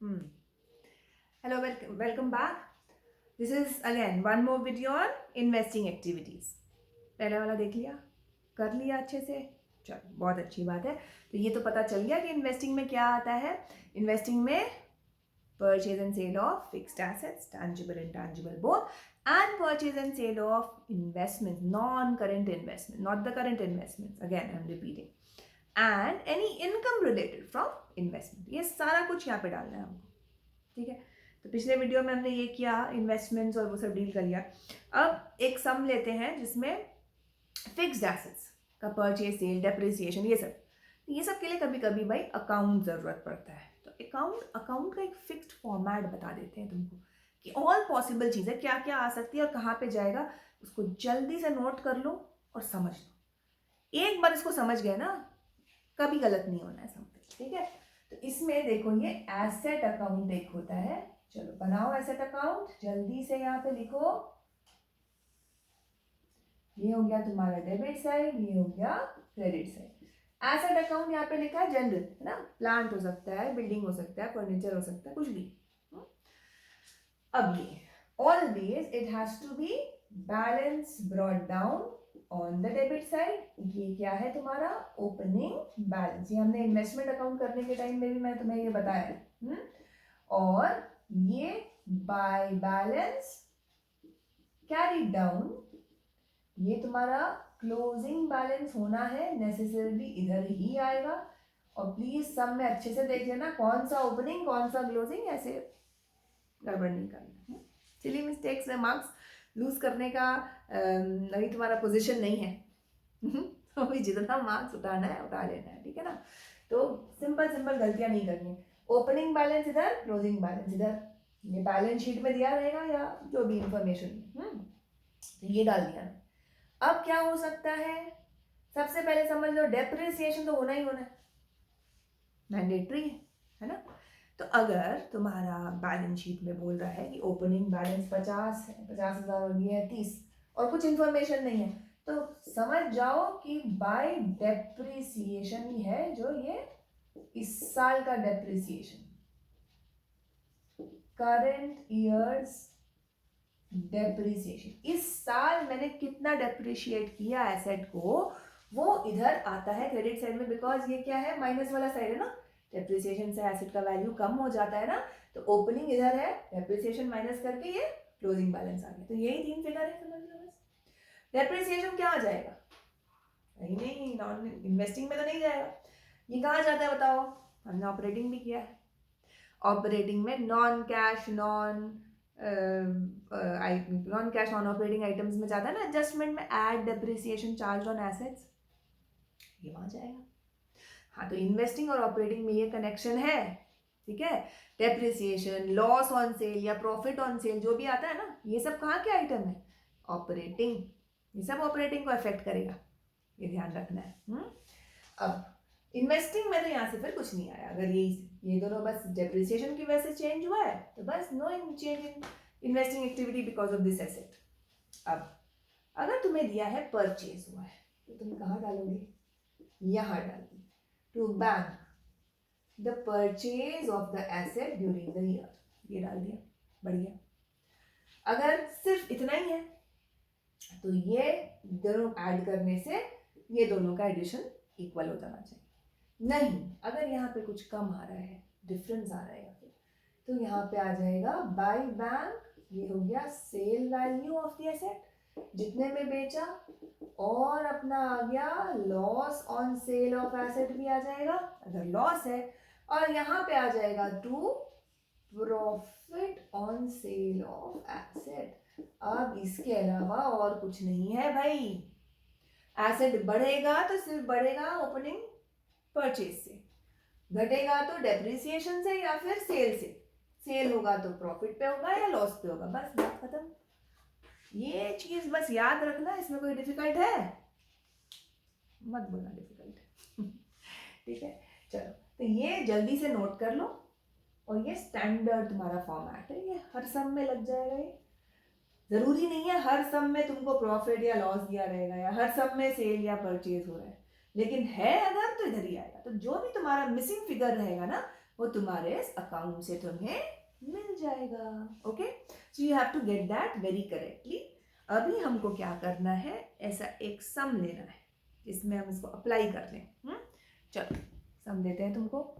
Hello, welcome back. This is again one more video on investing activities. पहले वाला देख लिया, कर लिया अच्छे से, चलो बहुत अच्छी बात है. तो ये तो पता चल गया कि इन्वेस्टिंग में क्या आता है. इन्वेस्टिंग में purchase and sale of fixed assets, tangible and intangible both, and purchase and sale of investments, non-current investment, not the current investments. Again, I'm repeating. And any income related from investment. ये सारा कुछ यहाँ पे डालना है हमको, ठीक है. तो पिछले वीडियो में हमने ये किया, इन्वेस्टमेंट्स और वो सब डील कर लिया. अब एक सम लेते हैं जिसमें फिक्स्ड एसेट्स का परचेज, सेल, डेप्रिसिएशन, ये सब के लिए कभी कभी भाई अकाउंट ज़रूरत पड़ता है. तो अकाउंट का एक फिक्स्ड फॉर्मेट बता देते हैं तुमको कि ऑल पॉसिबल चीज़ें क्या क्या आ सकती है और कहाँ पे जाएगा. उसको जल्दी से नोट कर लो और समझ लो. एक बार इसको समझ गए ना, कभी गलत नहीं होना है समथिंग, ठीक है. तो इसमें देखो, ये एसेट अकाउंट एक होता है. चलो बनाओ एसेट अकाउंट, जल्दी से यहाँ पे लिखो. ये हो गया तुम्हारा डेबिट साइड, ये हो गया क्रेडिट साइड. एसेट अकाउंट यहाँ पे लिखा है जनरल, है ना. प्लांट हो सकता है, बिल्डिंग हो सकता है, फर्नीचर हो सकता है, कुछ भी. अब ये always it has to be balance brought down on the debit side. ये क्या है तुम्हारा ओपनिंग बैलेंस. ये हमने इन्वेस्टमेंट अकाउंट करने के टाइम में भी मैं तुम्हें ये बताया. और ये बाय बैलेंस कैरी डाउन, ये तुम्हारा क्लोजिंग बैलेंस होना है. नेसेसरली इधर ही आएगा. और प्लीज सब में अच्छे से देख लेना कौन सा ओपनिंग कौन सा क्लोजिंग, ऐसे गड़बड़ नहीं करना. सिली मिस्टेक्स में मार्क्स लूज करने का अभी तुम्हारा पोजीशन नहीं है. तो अभी जितना मार्क्स उठाना है उठा लेना है, ठीक है ना. तो सिंपल गलतियां नहीं करनी. ओपनिंग बैलेंस इधर, क्लोजिंग बैलेंस इधर. ये बैलेंस शीट में दिया रहेगा या जो भी इंफॉर्मेशन. तो ये डाल दिया. अब क्या हो सकता है, सबसे पहले समझ लो डेप्रिसिएशन तो होना ही होना है, मैंडेटरी है ना. तो अगर तुम्हारा बैलेंस शीट में बोल रहा है कि ओपनिंग बैलेंस 50 है, 50,000 और ये है 30 और कुछ इंफॉर्मेशन नहीं है, तो समझ जाओ कि बाय डेप्रिसिएशन ही है जो ये इस साल का डेप्रिसिएशन, करंट ईयर्स डेप्रिसिएशन. इस साल मैंने कितना डेप्रिशिएट किया एसेट को, वो इधर आता है क्रेडिट साइड में. बिकॉज ये क्या है, माइनस वाला साइड है ना. डेप्रिसिएशन से एसेट का वैल्यू कम हो जाता है ना. तो ओपनिंग इधर है, डेप्रिसिएशन माइनस करके ये क्लोजिंग बैलेंस आ गया. तो यही 3 फिगर है, समझ लो बस. डेप्रिसिएशन क्या आ जाएगा, नहीं नॉन इन्वेस्टिंग में तो नहीं जाएगा. ये कहाँ जाता है बताओ. हमने ऑपरेटिंग भी किया है. ऑपरेटिंग में non cash non cash non operating items में जाता है ना, एडजस्टमेंट में add depreciation charge on assets, ये वहां जाएगा. हाँ, तो इन्वेस्टिंग और ऑपरेटिंग में ये कनेक्शन है, ठीक है. डेप्रिसिएशन, लॉस ऑन सेल या प्रॉफिट ऑन सेल जो भी आता है ना, ये सब कहाँ के आइटम है, ऑपरेटिंग. ये सब ऑपरेटिंग को अफेक्ट करेगा, ये ध्यान रखना है. अब इन्वेस्टिंग में तो यहाँ से फिर कुछ नहीं आया. अगर ये दोनों बस डेप्रिसिएशन की वजह से चेंज हुआ है, तो बस no change in investing activity because of this asset. अब अगर तुम्हें दिया है परचेज हुआ है, तो तुम कहाँ डालोगे, यहाँ डालोगे. To bank the purchase of the asset during the year, ये डाल दिया, बढ़िया. अगर सिर्फ इतना ही है तो ये दोनों ऐड करने से ये दोनों का एडिशन इक्वल हो जाना चाहिए. नहीं, अगर यहाँ पे कुछ कम आ रहा है, डिफरेंस आ रहा है, या फिर तो यहाँ पे आ जाएगा बाय बैंक. ये हो गया sale value of the asset, जितने में बेचा, और अपना आ गया loss on sale of asset भी आ जाएगा अगर लॉस है. और यहाँ पे आ जाएगा to profit on sale of asset. अब इसके अलावा और कुछ नहीं है भाई. एसेट बढ़ेगा तो सिर्फ बढ़ेगा ओपनिंग परचेज से, घटेगा तो डेप्रिसिएशन से या फिर सेल से. सेल होगा तो प्रॉफिट पे होगा या लॉस पे होगा, बस बात खत्म. ये चीज बस याद रखना. इसमें कोई डिफिकल्ट है, मत बोलना डिफिकल्ट है. ठीक है, चलो. तो ये जल्दी से नोट कर लो. और ये स्टैंडर्ड तुम्हारा फॉर्मेट है, ये हर सम में लग जाएगा. ये जरूरी नहीं है हर सम में तुमको प्रॉफिट या लॉस दिया रहेगा या हर सम में सेल या परचेज हो रहा है, लेकिन है अगर तो इधर ही आएगा. तो जो भी तुम्हारा मिसिंग फिगर रहेगा ना, वो तुम्हारे अकाउंट से तुम्हें मिल जाएगा. Okay, so you have to get that very correctly. अभी हमको क्या करना है, ऐसा एक सम लेना है जिसमें हम इसको अप्लाई कर लें. चलो सम देते हैं तुमको.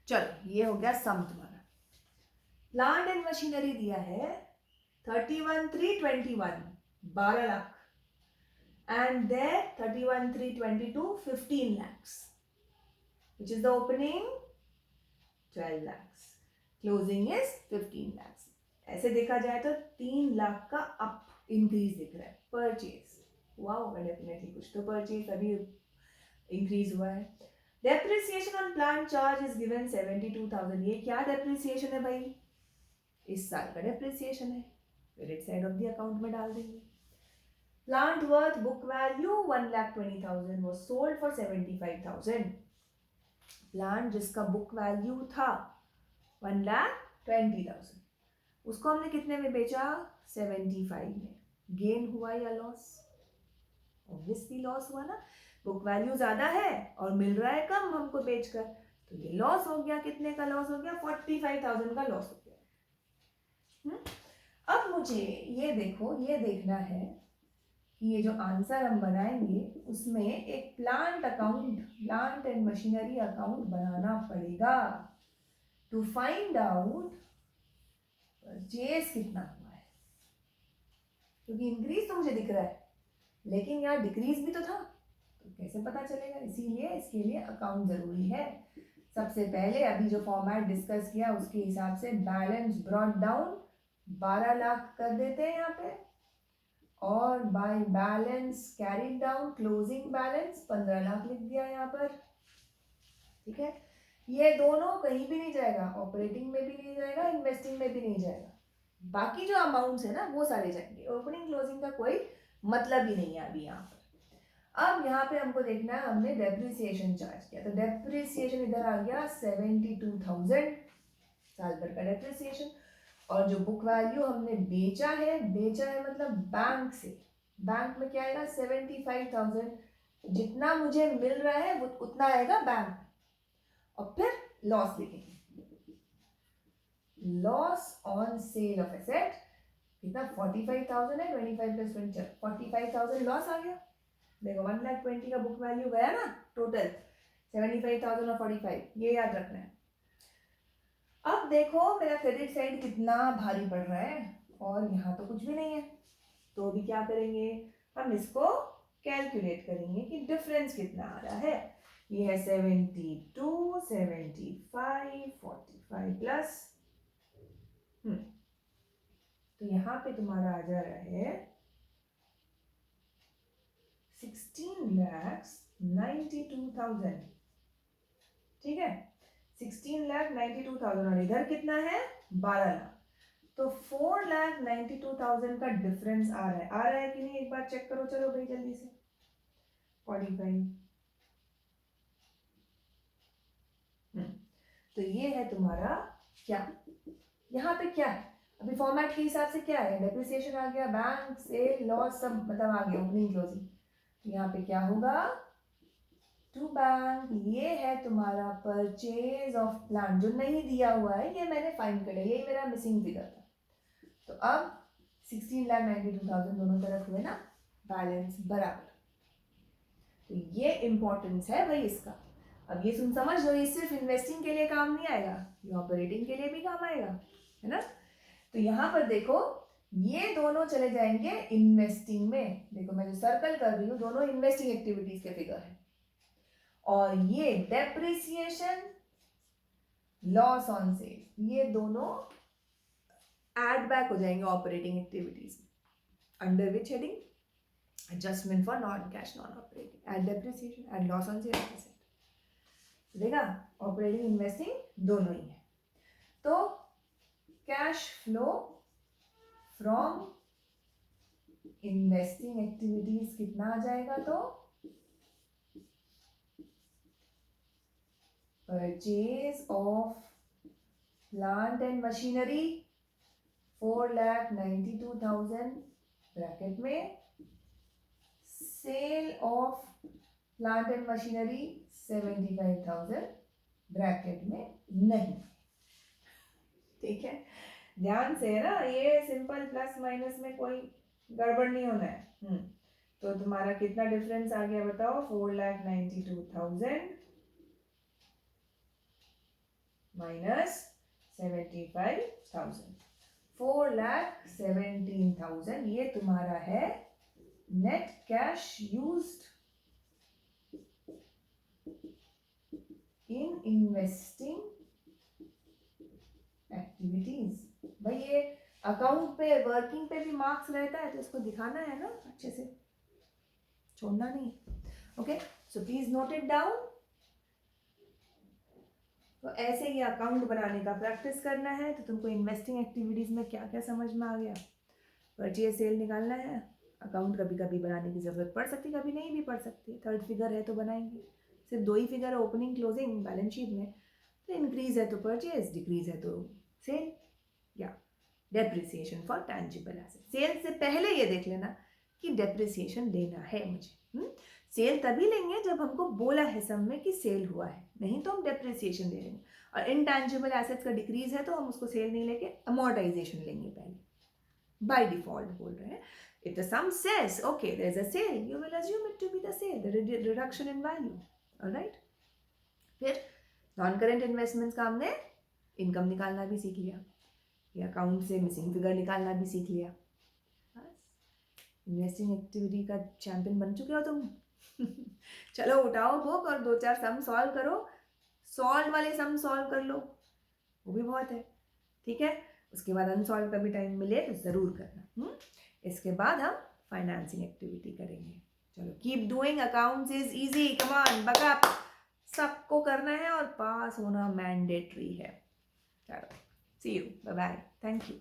चलो ये हो गया सम तुम्हारा. प्लांट एंड मशीनरी दिया है 31,321, 12 lakh. And there 31,322, 15 lakhs, which is the opening 12 lakhs, closing is 15 lakhs. ऐसे देखा जाए तो 3 लाख का अप इंक्रीज दिख रहा है. परचेज, वाओ, डेफिनेटली कुछ तो परचेज अभी इंक्रीज हुआ है. Depreciation on plant charge is given 72,000. ये क्या डेप्रिसिएशन है भाई? इस साल का डेप्रिसिएशन है. Credit side of the account में डाल देंगे. Plant worth book value 1,20,000 was sold for 75,000. Plant जिसका book value था 1,20,000, उसको हमने कितने में बेचा? 75 में. गेन हुआ या लॉस? ऑब्वियसली लॉस हुआ ना. बुक वैल्यू ज्यादा है और मिल रहा है कम हमको बेचकर, तो ये लॉस हो गया. कितने का लॉस हो गया? 45,000 का लॉस हो गया. अब मुझे ये देखो, ये देखना है कि ये जो आंसर हम बनाएंगे उसमें एक plant account, plant and machinery account बनाना पड़ेगा टू फाइंड आउट परचेज कितना हुआ है. क्योंकि इंक्रीज तो मुझे दिख रहा है लेकिन यार डिक्रीज भी तो था, तो कैसे पता चलेगा? इसीलिए इसके लिए अकाउंट जरूरी है. सबसे पहले अभी जो फॉर्मेट डिस्कस किया उसके हिसाब से बैलेंस ब्रॉट डाउन 12 लाख कर देते हैं यहाँ पे, और by balance carry down closing balance 15 lakh लिख दिया यहाँ पर. ठीक है, ये दोनों कहीं भी नहीं जाएगा, ऑपरेटिंग में भी नहीं जाएगा, इन्वेस्टिंग में भी नहीं जाएगा. बाकी जो अमाउंट्स है ना वो सारे जाएंगे. ओपनिंग क्लोजिंग का कोई मतलब ही नहीं है अभी यहाँ पर. अब यहाँ पे हमको देखना है, हमने डेप्रिसिएशन चार्ज किया तो डेप्रिसिएशन इधर आ गया 72,000 साल भर का डेप्रिसिएशन. और जो बुक वैल्यू हमने बेचा है मतलब बैंक से, बैंक में क्या आएगा? 75,000. जितना मुझे मिल रहा है वो उतना आएगा बैंक. और फिर लॉस लिखेंगे, loss on sale of asset. कितना? 45,000 है, 25 प्लस 20, 45,000 लॉस आ गया. देखो 1,20,000 का बुक वैल्यू गया ना टोटल, 75,000 और 45, ये याद रखना है. अब देखो मेरा क्रेडिट साइड कितना भारी पड़ रहा है और यहाँ तो कुछ भी नहीं है. तो अभी क्या करेंगे, हम इसको कैलकुलेट करेंगे कि डिफरेंस कितना आ रहा है. ये है 72, 75, 45 प्लस, तो यहाँ पे तुम्हारा आ जा रहा है 16,92,000. ठीक है, 16,92,000 और इधर कितना है? 12 लाख. तो 4,92,000 का डिफरेंस आ रहा है कि नहीं? एक बार चेक करो. चलो भाई जल्दी से. 45. तो ये है तुम्हारा क्या, यहाँ पे क्या है? अभी फॉर्मेट के हिसाब से क्या है? डेप्रिसिएशन आ गया, बैंक सेल लॉस सब मतलब आ गया, ओपनिंग क्लोजिंग. यहाँ पे क्या होगा? To bank. ये है तुम्हारा परचेज ऑफ प्लांट जो नहीं दिया हुआ है, ये मैंने फाइंड कर लिया, ये मेरा मिसिंग फिगर था. तो अब 16,92,000 दोनों तरफ हुए ना बैलेंस बराबर. तो ये इंपॉर्टेंस है भाई इसका. अब ये समझ लो, ये सिर्फ इन्वेस्टिंग के लिए काम नहीं आएगा, ये ऑपरेटिंग के लिए भी काम आएगा, है ना. तो यहाँ पर देखो ये दोनों चले जाएंगे इन्वेस्टिंग में. देखो मैं जो सर्कल कर रही हूँ दोनों इन्वेस्टिंग एक्टिविटीज के फिगर है. और ये डेप्रिसिएशन लॉस ऑन सेल ये दोनों एड बैक हो जाएंगे ऑपरेटिंग एक्टिविटीज में. Under which heading? Adjustment for non cash non operating. Add depreciation, add loss on sale. देखा, ऑपरेटिंग इन्वेस्टिंग दोनों ही है. तो cash flow from investing activities कितना आ जाएगा? तो purchase of plant and machinery 4,92,000 bracket में, sale of plant and machinery 75,000 bracket में नहीं, ठीक है, ध्यान से है ना, ये सिंपल प्लस माइनस में कोई गड़बड़ नहीं होना है। तो तुम्हारा कितना डिफरेंस आ गया बताओ, 4,92,000 माइनस 75,000, 4,17,000 ये तुम्हारा है net cash used in investing activities. भाई ये अकाउंट पे वर्किंग पे भी मार्क्स रहता है तो इसको दिखाना है ना अच्छे से, छोड़ना नहीं। Okay, so please note it down. तो ऐसे ही अकाउंट बनाने का प्रैक्टिस करना है। तो तुमको इन्वेस्टिंग एक्टिविटीज में क्या क्या समझ में आ गया, परचेज सेल निकालना है, अकाउंट कभी कभी बनाने की जरूरत पड़ सकती, कभी नहीं भी पड़ सकती, थर्ड फिगर है तो बनाएंगे, सिर्फ 2 ही फिगर है ओपनिंग क्लोजिंग बैलेंस शीट में, तो इंक्रीज है तो परचेज, डिक्रीज है तो सेल या depreciation for tangible asset. Sale से पहले ये देख लेना कि डेप्रिसिएशन लेना है मुझे। सेल तभी लेंगे जब हमको बोला है सब में कि सेल हुआ है, नहीं तो हम डेप्रिसिएशन ले लेंगे। और इनटैंजिबल एसेट्स का डिक्रीज है तो हम उसको सेल नहीं लेके अमोर्टाइजेशन लेंगे पहले, बाय डिफॉल्ट बोल रहे हैं। If the sum says, okay, there's a sale, you will assume it to be the sale, the reduction in value. All right? फिर नॉन करेंट इन्वेस्टमेंट्स का हमने इनकम निकालना भी सीख लिया, या अकाउंट से मिसिंग फिगर निकालना भी सीख लिया। बस इन्वेस्टिंग एक्टिविटी का चैंपियन बन चुके हो तुम। चलो उठाओ बुक और 2-4 सम सॉल्व करो, सॉल्व वाले सम सॉल्व कर लो, वो भी बहुत है, ठीक है। उसके बाद अनसॉल्व का भी टाइम मिले तो ज़रूर करना। इसके बाद हम फाइनेंसिंग एक्टिविटी करेंगे। चलो keep doing, accounts is easy, come on buck up, सबको करना है और पास होना मैंडेटरी है। चलो see you, bye bye, thank you.